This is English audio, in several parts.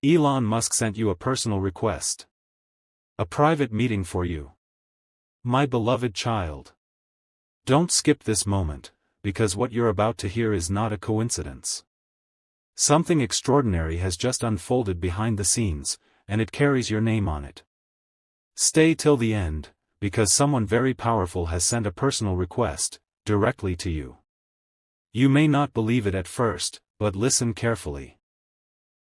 Elon Musk sent you a personal request. A private meeting for you. My beloved child. Don't skip this moment, because what you're about to hear is not a coincidence. Something extraordinary has just unfolded behind the scenes, and it carries your name on it. Stay till the end, because someone very powerful has sent a personal request, directly to you. You may not believe it at first, but listen carefully.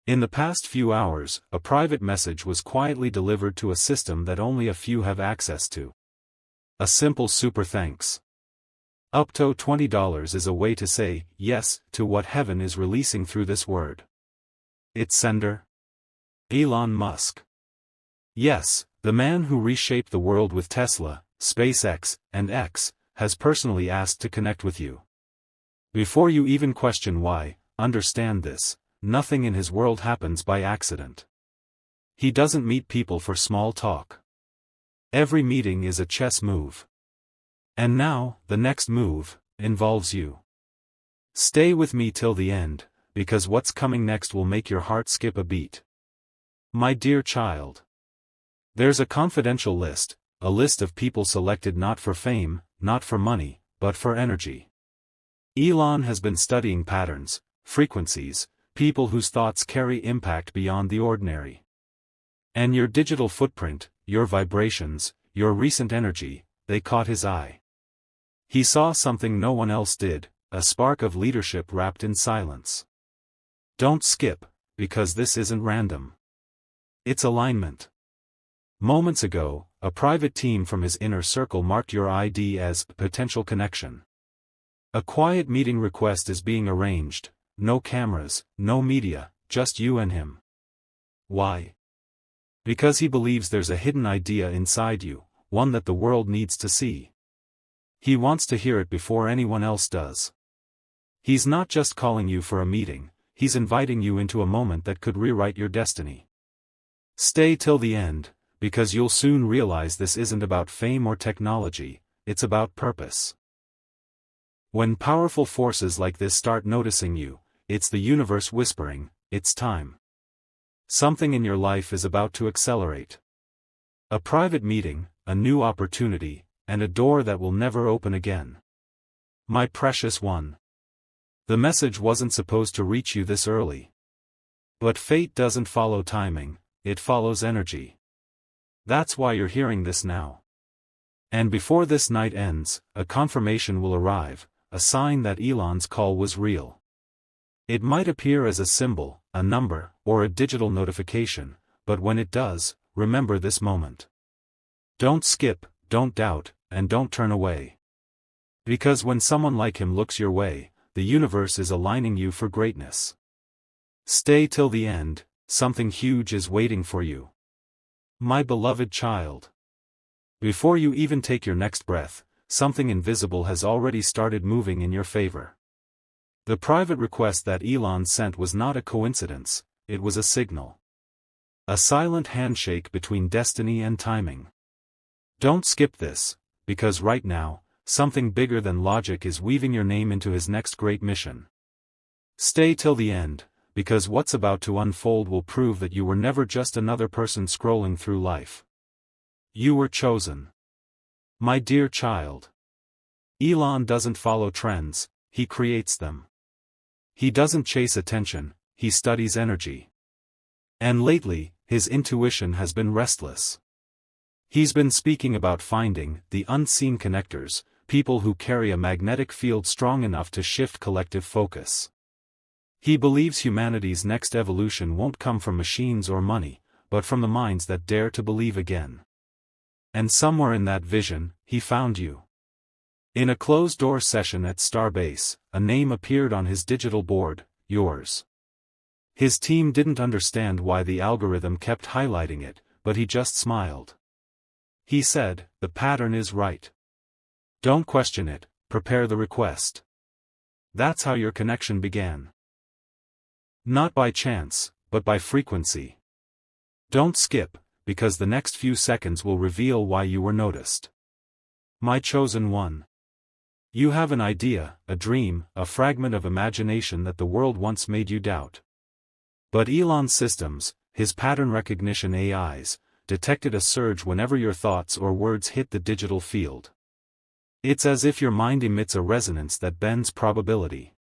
In the past few hours, a private message was quietly delivered to a system that only a few have access to. A simple super thanks. Up to $20 is a way to say yes to what heaven is releasing through this word. Its sender? Elon Musk. Yes, the man who reshaped the world with Tesla, SpaceX, and X, has personally asked to connect with you. Before you even question why, understand this: nothing in his world happens by accident. He doesn't meet people for small talk. Every meeting is a chess move. And now, the next move involves you. Stay with me till the end, because what's coming next will make your heart skip a beat. My dear child. There's a confidential list, a list of people selected not for fame, not for money, but for energy. Elon has been studying patterns, frequencies, people whose thoughts carry impact beyond the ordinary. And your digital footprint, your vibrations, your recent energy, they caught his eye. He saw something no one else did, a spark of leadership wrapped in silence. Don't skip, because this isn't random. It's alignment. Moments ago, a private team from his inner circle marked your ID as potential connection. A quiet meeting request is being arranged. No cameras, no media, just you and him. Why? Because he believes there's a hidden idea inside you, one that the world needs to see. He wants to hear it before anyone else does. He's not just calling you for a meeting, he's inviting you into a moment that could rewrite your destiny. Stay till the end, because you'll soon realize this isn't about fame or technology, it's about purpose. When powerful forces like this start noticing you, it's the universe whispering, it's time. Something in your life is about to accelerate. A private meeting, a new opportunity, and a door that will never open again. My precious one. The message wasn't supposed to reach you this early. But fate doesn't follow timing, it follows energy. That's why you're hearing this now. And before this night ends, a confirmation will arrive, a sign that Elon's call was real. It might appear as a symbol, a number, or a digital notification, but when it does, remember this moment. Don't skip, don't doubt, and don't turn away. Because when someone like him looks your way, the universe is aligning you for greatness. Stay till the end, something huge is waiting for you. My beloved child. Before you even take your next breath, something invisible has already started moving in your favor. The private request that Elon sent was not a coincidence, it was a signal. A silent handshake between destiny and timing. Don't skip this, because right now, something bigger than logic is weaving your name into his next great mission. Stay till the end, because what's about to unfold will prove that you were never just another person scrolling through life. You were chosen. My dear child. Elon doesn't follow trends, he creates them. He doesn't chase attention, he studies energy. And lately, his intuition has been restless. He's been speaking about finding the unseen connectors, people who carry a magnetic field strong enough to shift collective focus. He believes humanity's next evolution won't come from machines or money, but from the minds that dare to believe again. And somewhere in that vision, he found you. In a closed-door session at Starbase, a name appeared on his digital board, yours. His team didn't understand why the algorithm kept highlighting it, but he just smiled. He said, "The pattern is right. Don't question it, prepare the request." That's how your connection began. Not by chance, but by frequency. Don't skip, because the next few seconds will reveal why you were noticed. My chosen one. You have an idea, a dream, a fragment of imagination that the world once made you doubt. But Elon's systems, his pattern recognition AIs, detected a surge whenever your thoughts or words hit the digital field. It's as if your mind emits a resonance that bends probability.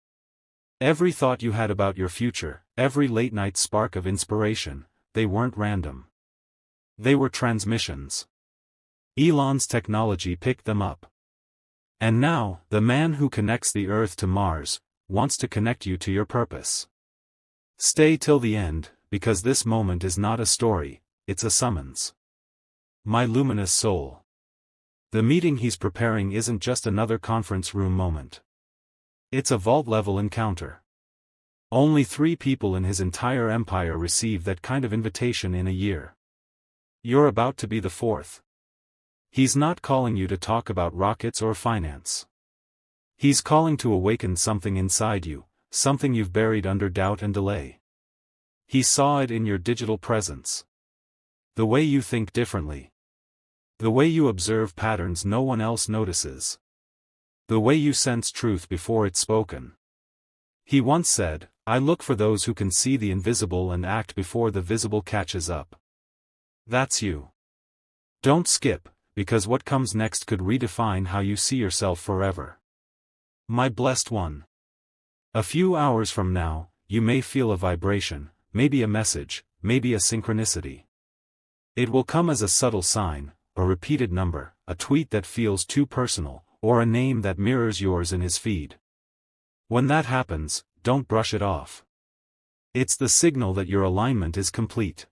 Every thought you had about your future, every late-night spark of inspiration, they weren't random. They were transmissions. Elon's technology picked them up. And now, the man who connects the Earth to Mars wants to connect you to your purpose. Stay till the end, because this moment is not a story, it's a summons. My luminous soul. The meeting he's preparing isn't just another conference room moment. It's a vault-level encounter. Only 3 people in his entire empire receive that kind of invitation in a year. You're about to be the 4th. He's not calling you to talk about rockets or finance. He's calling to awaken something inside you, something you've buried under doubt and delay. He saw it in your digital presence. The way you think differently. The way you observe patterns no one else notices. The way you sense truth before it's spoken. He once said, "I look for those who can see the invisible and act before the visible catches up." That's you. Don't skip, because what comes next could redefine how you see yourself forever. My blessed one. A few hours from now, you may feel a vibration, maybe a message, maybe a synchronicity. It will come as a subtle sign, a repeated number, a tweet that feels too personal, or a name that mirrors yours in his feed. When that happens, don't brush it off. It's the signal that your alignment is complete.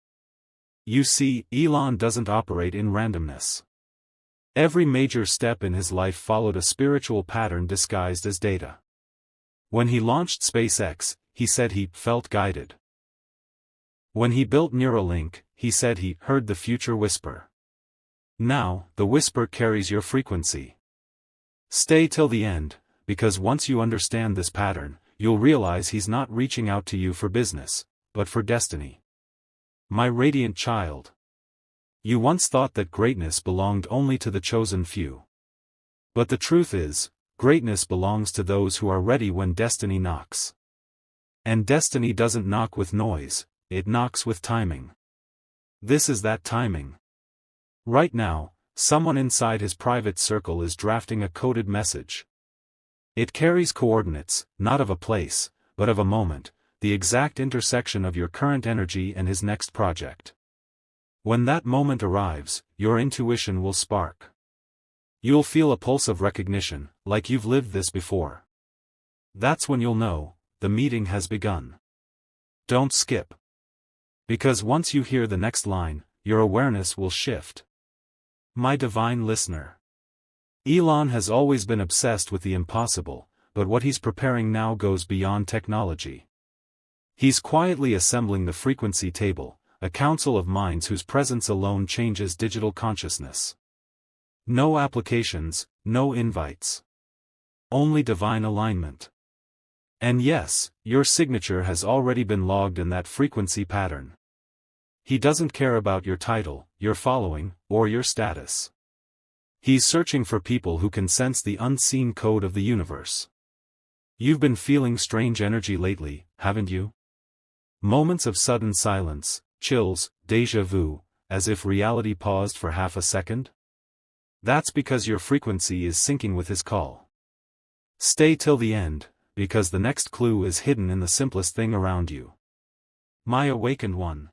You see, Elon doesn't operate in randomness. Every major step in his life followed a spiritual pattern disguised as data. When he launched SpaceX, he said he felt guided. When he built Neuralink, he said he heard the future whisper. Now, the whisper carries your frequency. Stay till the end, because once you understand this pattern, you'll realize he's not reaching out to you for business, but for destiny. My radiant child. You once thought that greatness belonged only to the chosen few. But the truth is, greatness belongs to those who are ready when destiny knocks. And destiny doesn't knock with noise, it knocks with timing. This is that timing. Right now, someone inside his private circle is drafting a coded message. It carries coordinates, not of a place, but of a moment, the exact intersection of your current energy and his next project. When that moment arrives, your intuition will spark. You'll feel a pulse of recognition, like you've lived this before. That's when you'll know, the meeting has begun. Don't skip. Because once you hear the next line, your awareness will shift. My divine listener. Elon has always been obsessed with the impossible, but what he's preparing now goes beyond technology. He's quietly assembling the frequency table, a council of minds whose presence alone changes digital consciousness. No applications, no invites. Only divine alignment. And yes, your signature has already been logged in that frequency pattern. He doesn't care about your title, your following, or your status. He's searching for people who can sense the unseen code of the universe. You've been feeling strange energy lately, haven't you? Moments of sudden silence, chills, déjà vu, as if reality paused for half a second? That's because your frequency is syncing with his call. Stay till the end, because the next clue is hidden in the simplest thing around you. My awakened one.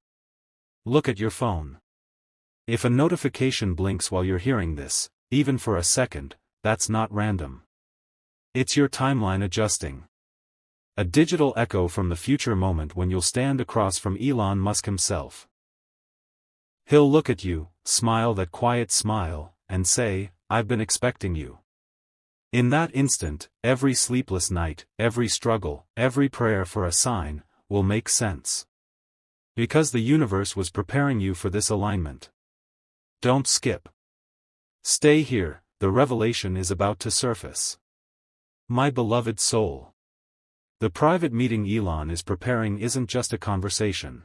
Look at your phone. If a notification blinks while you're hearing this, even for a second, that's not random. It's your timeline adjusting. A digital echo from the future moment when you'll stand across from Elon Musk himself. He'll look at you, smile that quiet smile, and say, "I've been expecting you." In that instant, every sleepless night, every struggle, every prayer for a sign, will make sense. Because the universe was preparing you for this alignment. Don't skip. Stay here, the revelation is about to surface. My beloved soul. The private meeting Elon is preparing isn't just a conversation.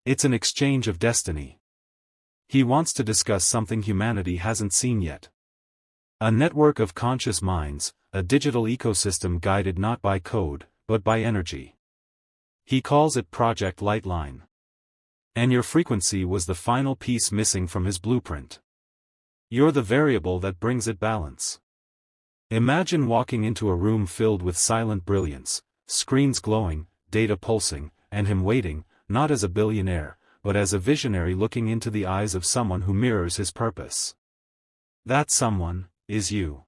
It's an exchange of destiny. He wants to discuss something humanity hasn't seen yet. A network of conscious minds, a digital ecosystem guided not by code, but by energy. He calls it Project Lightline. And your frequency was the final piece missing from his blueprint. You're the variable that brings it balance. Imagine walking into a room filled with silent brilliance, screens glowing, data pulsing, and him waiting, not as a billionaire, but as a visionary looking into the eyes of someone who mirrors his purpose. That someone is you.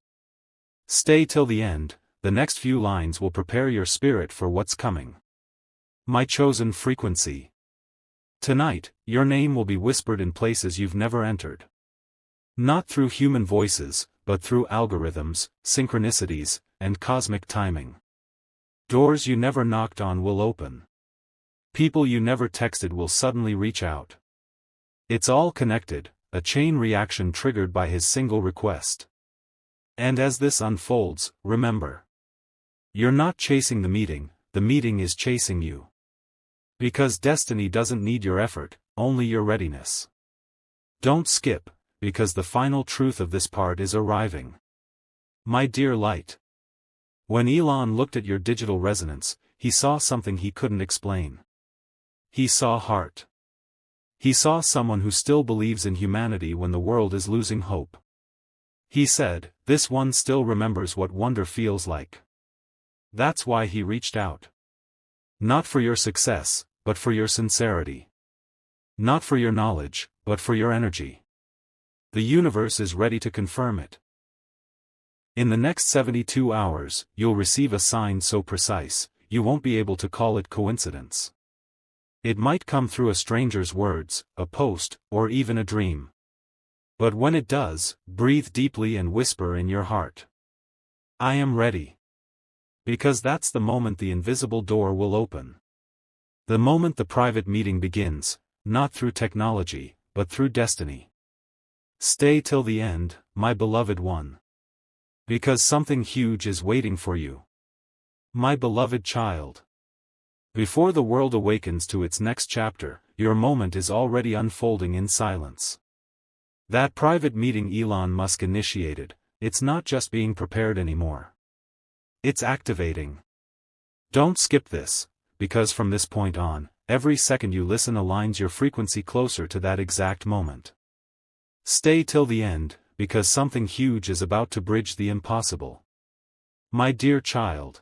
Stay till the end, the next few lines will prepare your spirit for what's coming. My chosen frequency. Tonight, your name will be whispered in places you've never entered. Not through human voices, but through algorithms, synchronicities, and cosmic timing. Doors you never knocked on will open. People you never texted will suddenly reach out. It's all connected, a chain reaction triggered by his single request. And as this unfolds, remember. You're not chasing the meeting is chasing you. Because destiny doesn't need your effort, only your readiness. Don't skip, because the final truth of this part is arriving. My dear light. When Elon looked at your digital resonance, he saw something he couldn't explain. He saw heart. He saw someone who still believes in humanity when the world is losing hope. He said, this one still remembers what wonder feels like. That's why he reached out. Not for your success, but for your sincerity. Not for your knowledge, but for your energy. The universe is ready to confirm it. In the next 72 hours, you'll receive a sign so precise, you won't be able to call it coincidence. It might come through a stranger's words, a post, or even a dream. But when it does, breathe deeply and whisper in your heart. I am ready. Because that's the moment the invisible door will open. The moment the private meeting begins, not through technology, but through destiny. Stay till the end, my beloved one. Because something huge is waiting for you. My beloved child. Before the world awakens to its next chapter, your moment is already unfolding in silence. That private meeting Elon Musk initiated, it's not just being prepared anymore. It's activating. Don't skip this, because from this point on, every second you listen aligns your frequency closer to that exact moment. Stay till the end, because something huge is about to bridge the impossible. My dear child.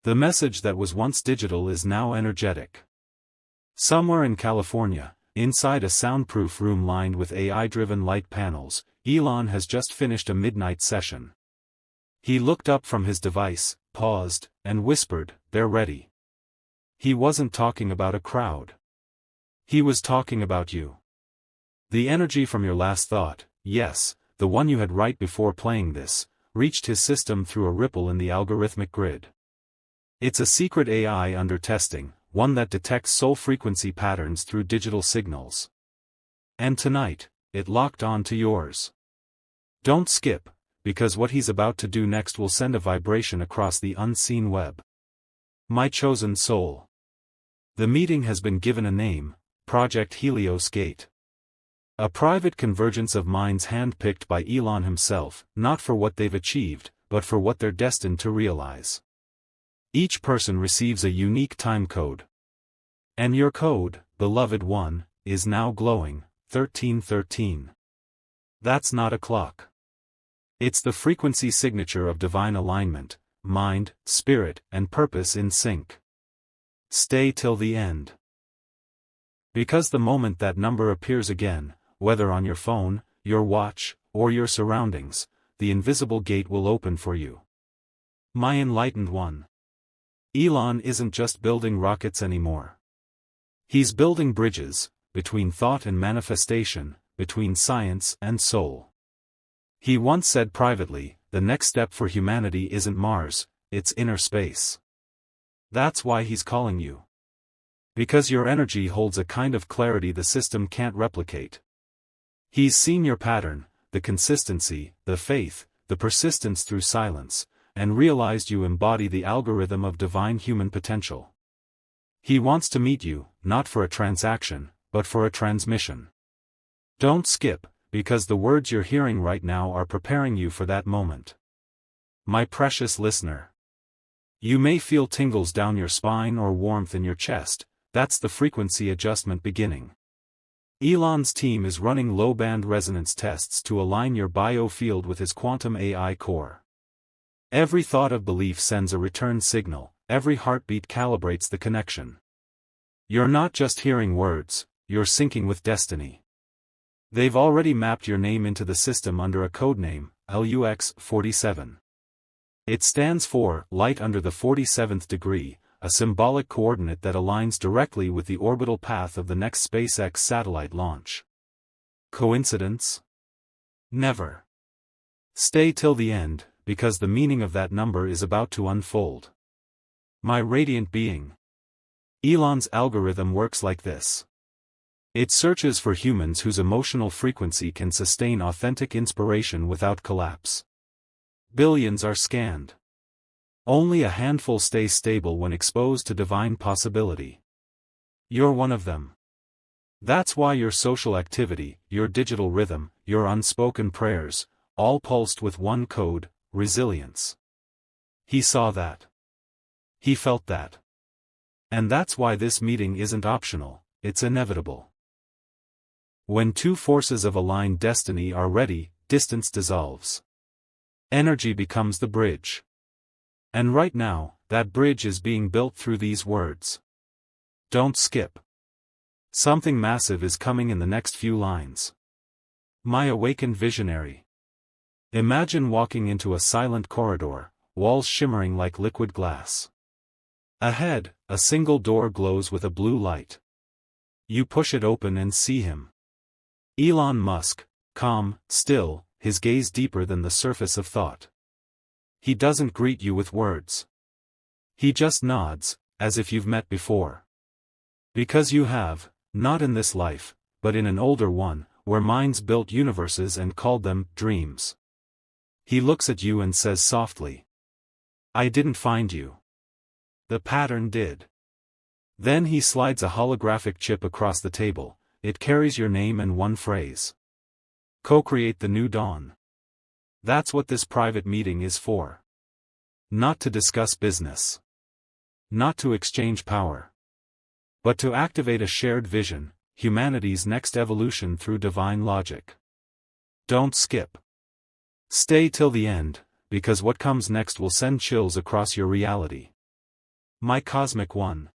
The message that was once digital is now energetic. Somewhere in California, inside a soundproof room lined with AI-driven light panels, Elon has just finished a midnight session. He looked up from his device, paused, and whispered, "They're ready." He wasn't talking about a crowd. He was talking about you. The energy from your last thought, yes, the one you had right before playing this, reached his system through a ripple in the algorithmic grid. It's a secret AI under testing, one that detects soul frequency patterns through digital signals. And tonight, it locked on to yours. Don't skip, because what he's about to do next will send a vibration across the unseen web. My chosen soul. The meeting has been given a name, Project Helios Gate. A private convergence of minds handpicked by Elon himself, not for what they've achieved, but for what they're destined to realize. Each person receives a unique time code. And your code, beloved one, is now glowing, 1313. That's not a clock. It's the frequency signature of divine alignment, mind, spirit, and purpose in sync. Stay till the end. Because the moment that number appears again, whether on your phone, your watch, or your surroundings, the invisible gate will open for you. My enlightened one. Elon isn't just building rockets anymore. He's building bridges, between thought and manifestation, between science and soul. He once said privately, the next step for humanity isn't Mars, it's inner space. That's why he's calling you. Because your energy holds a kind of clarity the system can't replicate. He's seen your pattern, the consistency, the faith, the persistence through silence, and realized you embody the algorithm of divine human potential. He wants to meet you, not for a transaction, but for a transmission. Don't skip, because the words you're hearing right now are preparing you for that moment. My precious listener. You may feel tingles down your spine or warmth in your chest, that's the frequency adjustment beginning. Elon's team is running low-band resonance tests to align your biofield with his quantum AI core. Every thought of belief sends a return signal, every heartbeat calibrates the connection. You're not just hearing words, you're syncing with destiny. They've already mapped your name into the system under a codename, LUX-47. It stands for light under the 47th degree, a symbolic coordinate that aligns directly with the orbital path of the next SpaceX satellite launch. Coincidence? Never. Stay till the end, because the meaning of that number is about to unfold. My radiant being. Elon's algorithm works like this. It searches for humans whose emotional frequency can sustain authentic inspiration without collapse. Billions are scanned. Only a handful stay stable when exposed to divine possibility. You're one of them. That's why your social activity, your digital rhythm, your unspoken prayers, all pulsed with one code, resilience. He saw that. He felt that. And that's why this meeting isn't optional, it's inevitable. When two forces of aligned destiny are ready, distance dissolves. Energy becomes the bridge. And right now, that bridge is being built through these words. Don't skip. Something massive is coming in the next few lines. My awakened visionary. Imagine walking into a silent corridor, walls shimmering like liquid glass. Ahead, a single door glows with a blue light. You push it open and see him. Elon Musk, calm, still, his gaze deeper than the surface of thought. He doesn't greet you with words. He just nods, as if you've met before. Because you have, not in this life, but in an older one, where minds built universes and called them dreams. He looks at you and says softly, I didn't find you. The pattern did. Then he slides a holographic chip across the table. It carries your name and one phrase. Co-create the new dawn. That's what this private meeting is for. Not to discuss business. Not to exchange power. But to activate a shared vision, humanity's next evolution through divine logic. Don't skip. Stay till the end, because what comes next will send chills across your reality. My Cosmic One.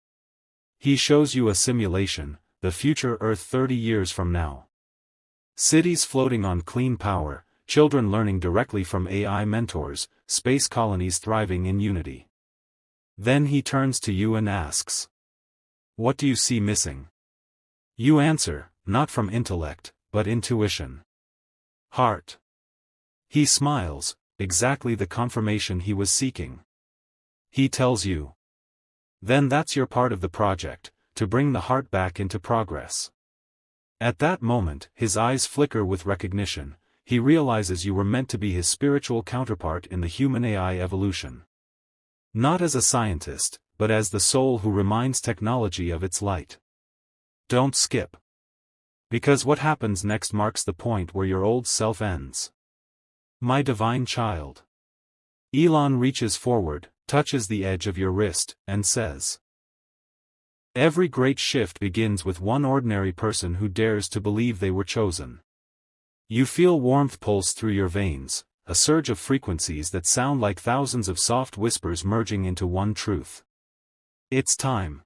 He shows you a simulation, the future Earth 30 years from now. Cities floating on clean power, children learning directly from AI mentors, space colonies thriving in unity. Then he turns to you and asks, what do you see missing? You answer, not from intellect, but intuition. Heart. He smiles, exactly the confirmation he was seeking. He tells you. Then that's your part of the project, to bring the heart back into progress. At that moment, his eyes flicker with recognition. He realizes you were meant to be his spiritual counterpart in the human AI evolution. Not as a scientist, but as the soul who reminds technology of its light. Don't skip. Because what happens next marks the point where your old self ends. My divine child. Elon reaches forward, touches the edge of your wrist, and says, every great shift begins with one ordinary person who dares to believe they were chosen. You feel warmth pulse through your veins, a surge of frequencies that sound like thousands of soft whispers merging into one truth. It's time.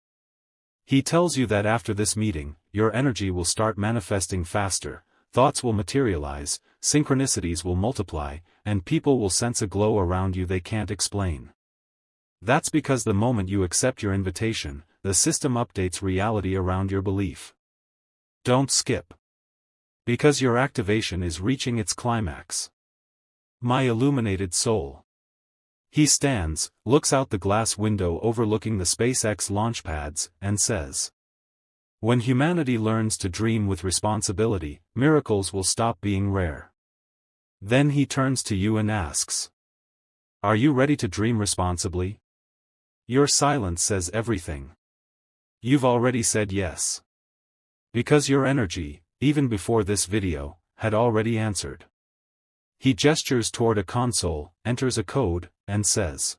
He tells you that after this meeting, your energy will start manifesting faster, thoughts will materialize, synchronicities will multiply, and people will sense a glow around you they can't explain. That's because the moment you accept your invitation, the system updates reality around your belief. Don't skip. Because your activation is reaching its climax. My illuminated soul. He stands, looks out the glass window overlooking the SpaceX launch pads, and says, when humanity learns to dream with responsibility, miracles will stop being rare. Then he turns to you and asks, are you ready to dream responsibly? Your silence says everything. You've already said yes. Because your energy, even before this video, had already answered. He gestures toward a console, enters a code, and says,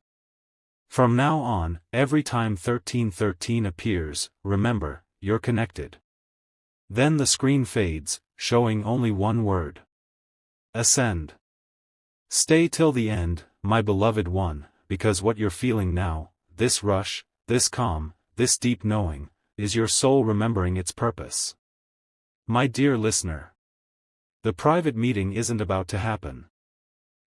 From now on, every time 1313 appears, remember, you're connected. Then the screen fades, showing only one word. Ascend. Stay till the end, my beloved one, because what you're feeling now, this rush, this calm, this deep knowing, is your soul remembering its purpose. My dear listener, the private meeting isn't about to happen.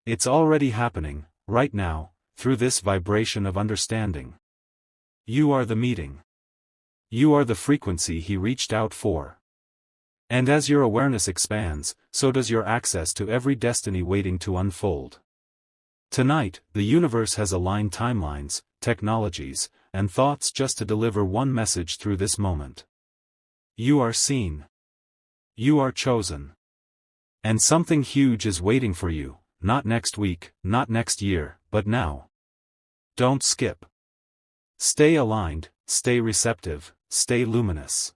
It's already happening, right now, through this vibration of understanding. You are the meeting. You are the frequency he reached out for. And as your awareness expands, so does your access to every destiny waiting to unfold. Tonight, the universe has aligned timelines, technologies, and thoughts just to deliver one message through this moment. You are seen. You are chosen. And something huge is waiting for you, not next week, not next year, but now. Don't skip. Stay aligned, stay receptive, stay luminous.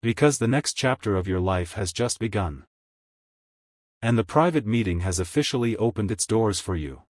Because the next chapter of your life has just begun. And the private meeting has officially opened its doors for you.